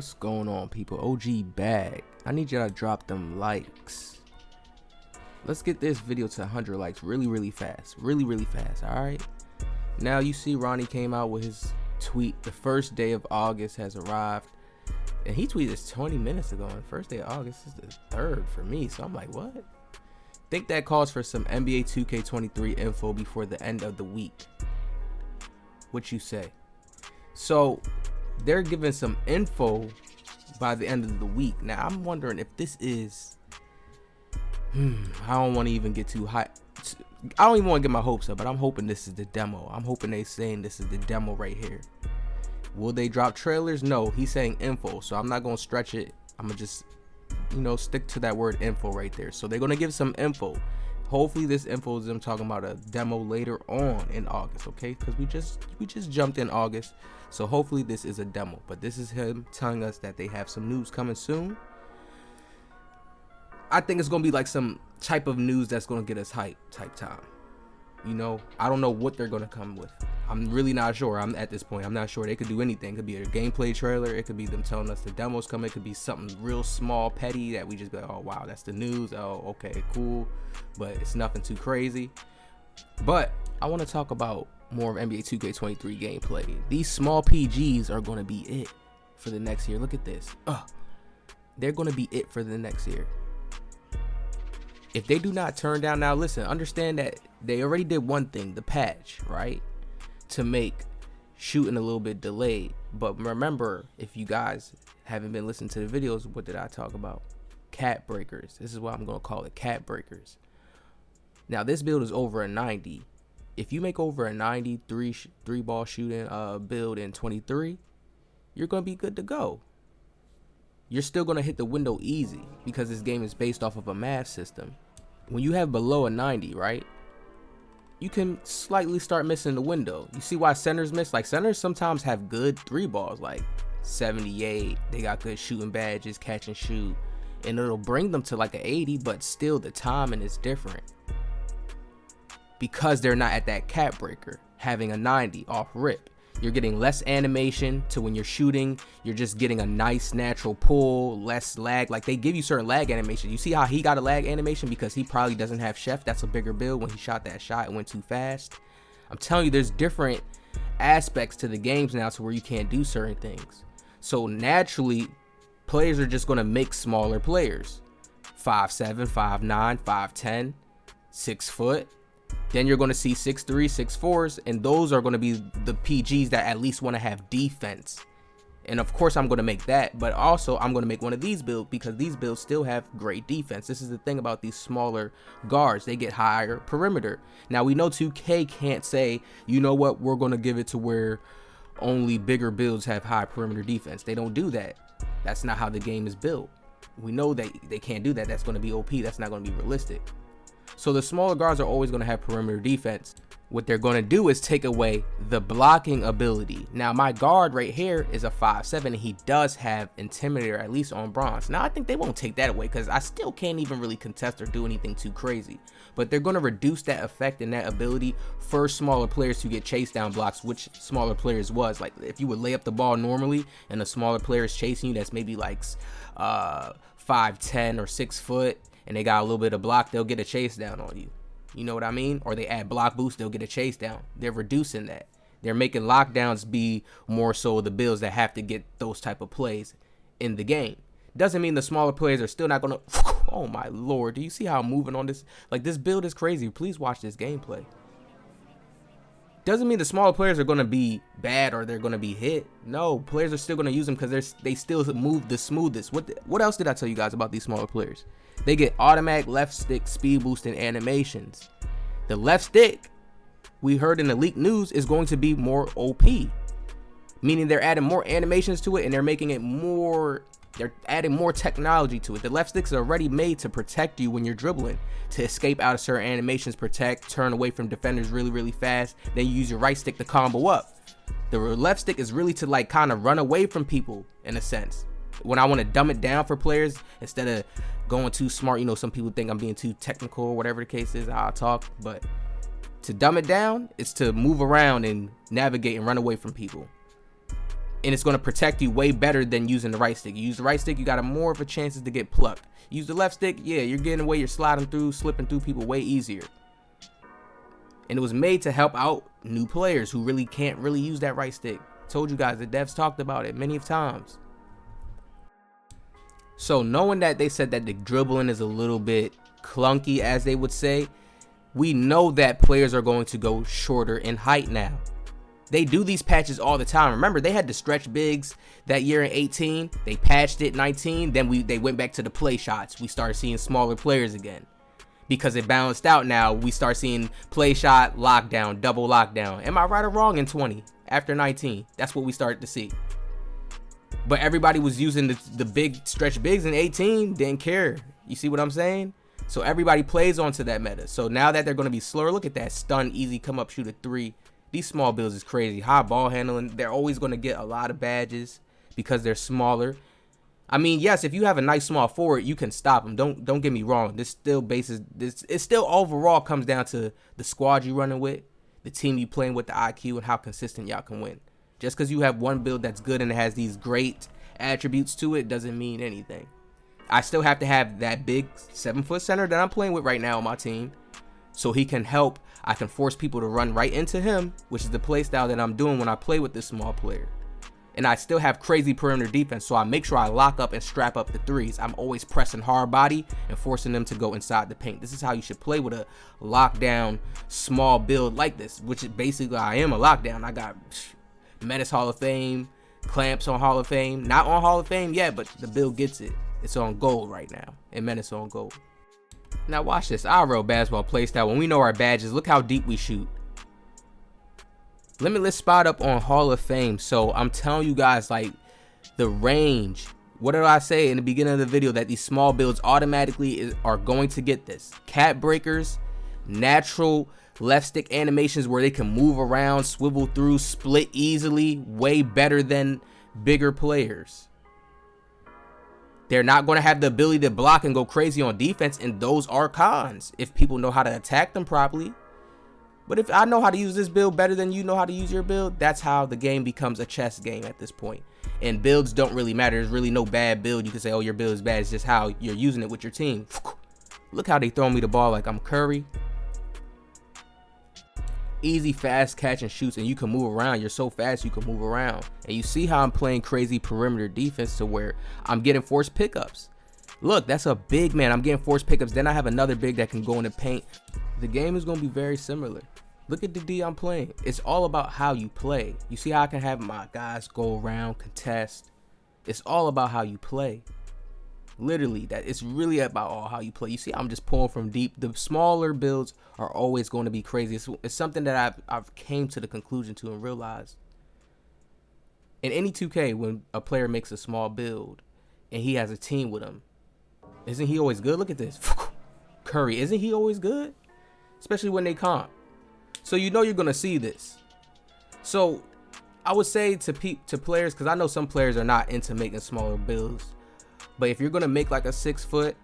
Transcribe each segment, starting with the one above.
What's going on, people? OG Bag. I need y'all to drop them likes. Let's get this video to 100 likes really fast. Really fast, alright? Now you see Ronnie came out with his tweet. The first day of August has arrived. And he tweeted this 20 minutes ago. And first day of August is the 3rd for me. So I'm like, what? Think that calls for some NBA2K23 info before the end of the week. What you say? So they're giving some info by the end of the week. Now I'm wondering if this is I don't want to even get too high. I don't even want to get my hopes up, but I'm hoping this is the demo. I'm hoping they saying this is the demo right here. Will they drop trailers? No, he's saying info, so I'm not gonna stretch it. I'm gonna just, you know, stick to that word info right there. So they're gonna give some info. Hopefully this info is them talking about a demo later on in August, okay? Because we just jumped in August, so hopefully this is a demo. But this is him telling us that they have some news coming soon. I think it's gonna be like some type of news that's gonna get us hype type time. You know, I don't know what they're gonna come with. I'm really not sure. I'm at this point, I'm not sure. They could do anything. It could be a gameplay trailer. It could be them telling us the demo's coming. It could be something real small, petty that we just be like, oh wow, that's the news. Oh, okay, cool. But it's nothing too crazy. But I want to talk about more of NBA 2K23 gameplay. These small PGs are gonna be it for the next year. Look at this. They're gonna be it for the next year. If they do not turn down, now listen, understand that they already did one thing, the patch, right? To make shooting a little bit delayed. But remember, if you guys haven't been listening to the videos, what did I talk about? Cat breakers. This is what I'm going to call it, cat breakers. Now this build is over a 90. If you make over a 93 ball shooting build in 23, you're going to be good to go. You're still going to hit the window easy because this game is based off of a math system. When you have below a 90, right, you can slightly start missing the window. You see why centers miss? Like, centers sometimes have good 3 balls, like 78. They got good shooting badges, catch and shoot, and it'll bring them to like an 80, but still the timing is different because they're not at that cat breaker having a 90 off rip. You're getting less animation to when you're shooting. You're just getting a nice natural pull, less lag. Like, they give you certain lag animation. You see how he got a lag animation because he probably doesn't have Chef. That's a bigger build. When he shot that shot, it went too fast. I'm telling you, there's different aspects to the games now to where you can't do certain things. So naturally, players are just going to make smaller players. 5'7", 5'9", 5'10", 6 foot. Then you're going to see 6'3", 6'4s, and those are going to be the PGs that at least want to have defense. And of course I'm going to make that, but also I'm going to make one of these builds because these builds still have great defense. This is the thing about these smaller guards. They get higher perimeter. Now we know 2K can't say, you know what, we're going to give it to where only bigger builds have high perimeter defense. They don't do that. That's not how the game is built. We know that they can't do that. That's going to be OP. That's not going to be realistic. So the smaller guards are always going to have perimeter defense. What they're going to do is take away the blocking ability. Now my guard right here is a 5'7", and he does have Intimidator, at least on bronze. Now I think they won't take that away because I still can't even really contest or do anything too crazy. But they're going to reduce that effect and that ability for smaller players to get chase down blocks, which smaller players was. Like, if you would lay up the ball normally and a smaller player is chasing you that's maybe like 5'10" or 6 foot, and they got a little bit of block, they'll get a chase down on you. You know what I mean? Or they add block boost, they'll get a chase down. They're reducing that. They're making lockdowns be more so the builds that have to get those type of plays in the game. Doesn't mean the smaller players are still not gonna oh my lord, do you see how I'm moving on this? Like, this build is crazy. Please watch this gameplay. Doesn't mean the smaller players are gonna be bad or they're gonna be hit. No, players are still gonna use them because they still move the smoothest. What else did I tell you guys about these smaller players? They get automatic left stick speed boost and animations. The left stick, we heard in the leaked news, is going to be more OP, meaning they're adding more animations to it and they're making it more. They're adding more technology to it. The left sticks are already made to protect you when you're dribbling, to escape out of certain animations, protect, turn away from defenders really fast. Then you use your right stick to combo up. The left stick is really to like kind of run away from people in a sense. When I want to dumb it down for players instead of going too smart, you know, some people think I'm being too technical or whatever the case is, how I talk, but to dumb it down, it's to move around and navigate and run away from people. and it's going to protect you way better than using the right stick. You use the right stick, you got more of a chances to get plucked. Use the left stick, yeah, you're getting away, you're sliding through, slipping through people way easier. And it was made to help out new players who really can't really use that right stick. Told you guys, the devs talked about it many times. So knowing that they said that the dribbling is a little bit clunky, as they would say, we know that players are going to go shorter in height now. They do these patches all the time. Remember, they had the stretch bigs that year in 18. They patched it in 19. Then they went back to the play shots. We started seeing smaller players again. Because it balanced out now, we start seeing play shot, lockdown, double lockdown. Am I right or wrong in 20? After 19, that's what we started to see. But everybody was using the big stretch bigs in 18, didn't care. You see what I'm saying? So everybody plays onto that meta. So now that they're going to be slower, look at that stun, easy, come up, shoot a 3. These small builds is crazy. High ball handling, they're always going to get a lot of badges because they're smaller. I mean, yes, if you have a nice small forward, you can stop them. Don't get me wrong. This still it still overall comes down to the squad you running with, the team you playing with, the IQ, and how consistent y'all can win. Just because you have one build that's good and it has these great attributes to it doesn't mean anything. I still have to have that big 7-foot center that I'm playing with right now on my team, so he can help. I can force people to run right into him, which is the play style that I'm doing when I play with this small player. And I still have crazy perimeter defense, so I make sure I lock up and strap up the 3s. I'm always pressing hard body and forcing them to go inside the paint. This is how you should play with a lockdown small build like this, which is basically, I am a lockdown. I got Menace Hall of Fame, Clamps on Hall of Fame. Not on Hall of Fame yet, but the build gets it. It's on gold right now, and Menace on gold. Now watch this IRL basketball playstyle. When we know our badges, look how deep we shoot. Limitless spot up on Hall of Fame. So I'm telling you guys, like, the range. What did I say in the beginning of the video? That these small builds automatically are going to get this. Cat breakers, natural left stick animations where they can move around, swivel through, split easily, way better than bigger players. They're not going to have the ability to block and go crazy on defense, and those are cons if people know how to attack them properly. But if I know how to use this build better than you know how to use your build, that's how the game becomes a chess game at this point. And builds don't really matter. There's really no bad build. You can say, oh, your build is bad. It's just how you're using it with your team. Look how they throw me the ball like I'm Curry. Easy, fast catch and shoots, and you can move around. You're so fast you can move around. And you see how I'm playing crazy perimeter defense to where I'm getting forced pickups. Look, that's a big man. I'm getting forced pickups. Then I have another big that can go in the paint. The game is going to be very similar. Look at the D I'm playing. It's all about how you play. You see how I can have my guys go around, contest. It's all about how you play. Literally, that it's really about all how you play. You see, I'm just pulling from deep. The smaller builds are always going to be crazy. It's something that I've came to the conclusion to and realized. In any 2K, when a player makes a small build and he has a team with him, isn't he always good? Look at this. Curry, isn't he always good? Especially when they comp. So you know you're going to see this. So I would say to players, because I know some players are not into making smaller builds, but if you're going to make like a 6 foot,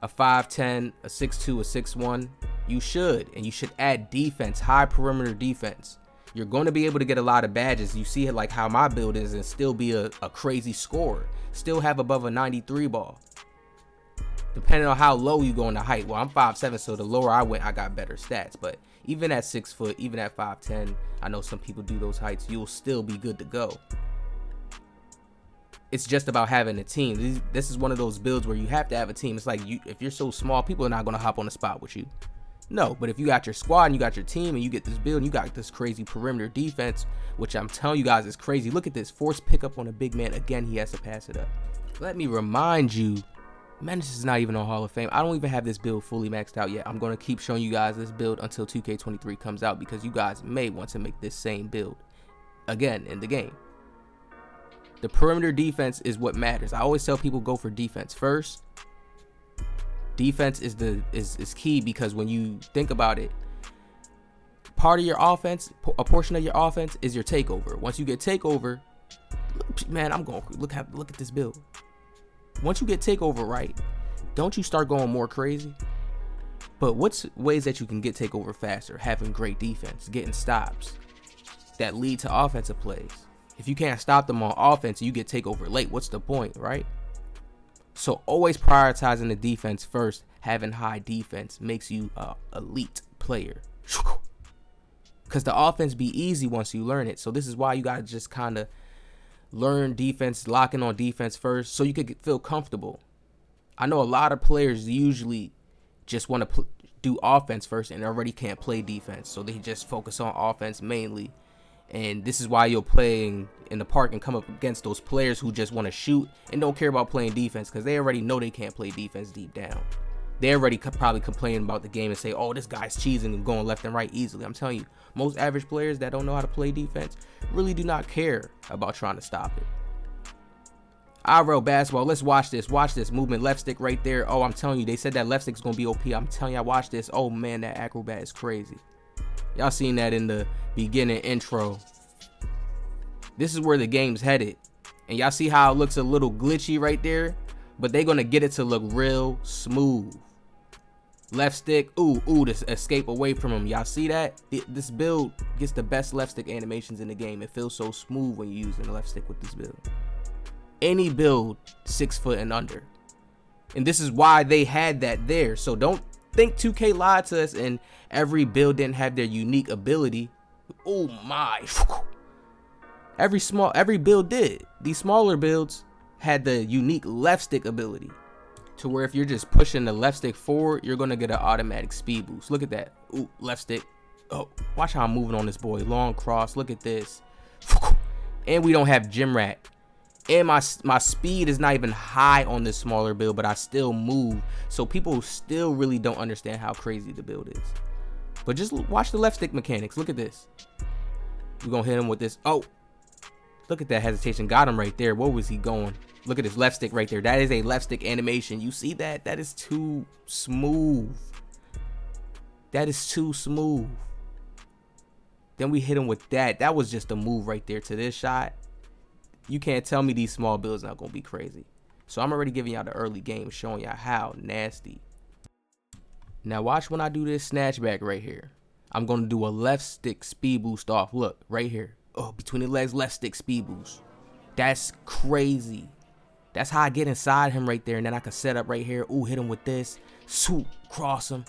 a 5'10", a 6'2", a 6'1", you should. And you should add defense, high perimeter defense. You're going to be able to get a lot of badges. You see like how my build is and still be a crazy scorer. Still have above a 93 ball. Depending on how low you go in the height. Well, I'm 5'7", so the lower I went, I got better stats. But even at 6 foot, even at 5'10", I know some people do those heights, you'll still be good to go. It's just about having a team. This is one of those builds where you have to have a team. It's like if you're so small, people are not going to hop on the spot with you. No, but if you got your squad and you got your team and you get this build and you got this crazy perimeter defense, which I'm telling you guys is crazy. Look at this. Force pickup on a big man. Again, he has to pass it up. Let me remind you, Menace is not even on Hall of Fame. I don't even have this build fully maxed out yet. I'm going to keep showing you guys this build until 2K23 comes out because you guys may want to make this same build again in the game. The perimeter defense is what matters. I always tell people go for defense first. Defense is key because when you think about it, part of your offense, a portion of your offense is your takeover. Once you get takeover, man, I'm going look at this build. Once you get takeover right, don't you start going more crazy? But what's ways that you can get takeover faster? Having great defense, getting stops that lead to offensive plays. If you can't stop them on offense, you get takeover late. What's the point, right? So always prioritizing the defense first. Having high defense makes you an elite player. Because the offense be easy once you learn it. So this is why you got to just kind of learn defense, lock in on defense first so you could feel comfortable. I know a lot of players usually just want to do offense first and already can't play defense. So they just focus on offense mainly. And this is why you're playing in the park and come up against those players who just want to shoot and don't care about playing defense because they already know they can't play defense deep down. They already probably complaining about the game and say, oh, this guy's cheesing and going left and right easily. I'm telling you, most average players that don't know how to play defense really do not care about trying to stop it. IRL basketball, let's watch this. Watch this movement, left stick right there. Oh, I'm telling you, they said that left stick's going to be OP. I'm telling you, I watch this. Oh, man, that acrobat is crazy. Y'all seen that in the beginning intro. This is where the game's headed. And y'all see how it looks a little glitchy right there? But they're going to get it to look real smooth. Left stick, ooh, to escape away from him. Y'all see that? This build gets the best left stick animations in the game. It feels so smooth when you're using the left stick with this build. Any build 6 foot and under. And this is why they had that there. So don't think 2K lied to us and every build didn't have their unique ability. Oh my. Every build did. These smaller builds had the unique left stick ability to where if you're just pushing the left stick forward, you're going to get an automatic speed boost. Look at that. Ooh, left stick. Oh, watch how I'm moving on this boy. Long cross. Look at this. And we don't have gym rat. And my speed is not even high on this smaller build, but I still move. So people still really don't understand how crazy the build is. But just watch the left stick mechanics. Look at this. We're going to hit him with this. Oh, look at that hesitation. Got him right there. Where was he going? Look at his left stick right there. That is a left stick animation. You see that? That is too smooth. That is too smooth. Then we hit him with that. That was just a move right there to this shot. You can't tell me these small builds not going to be crazy. So I'm already giving y'all the early game, showing y'all how nasty. Now watch when I do this snatchback right here. I'm going to do a left stick speed boost off. Look, right here. Oh, between the legs, left stick speed boost. That's crazy. That's how I get inside him right there. And then I can set up right here. Ooh, hit him with this. Swoop, cross him.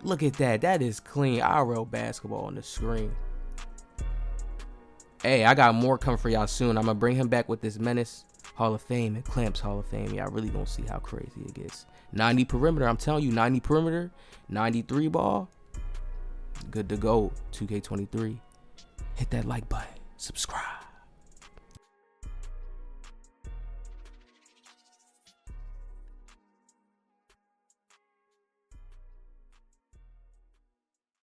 Look at that. That is clean IRL basketball on the screen. Hey, I got more coming for y'all soon. I'm going to bring him back with this Menace Hall of Fame and Clamps Hall of Fame. Y'all really going to see how crazy it gets. 90 perimeter. I'm telling you, 90 perimeter. 93 ball. Good to go. 2K23. Hit that like button. Subscribe.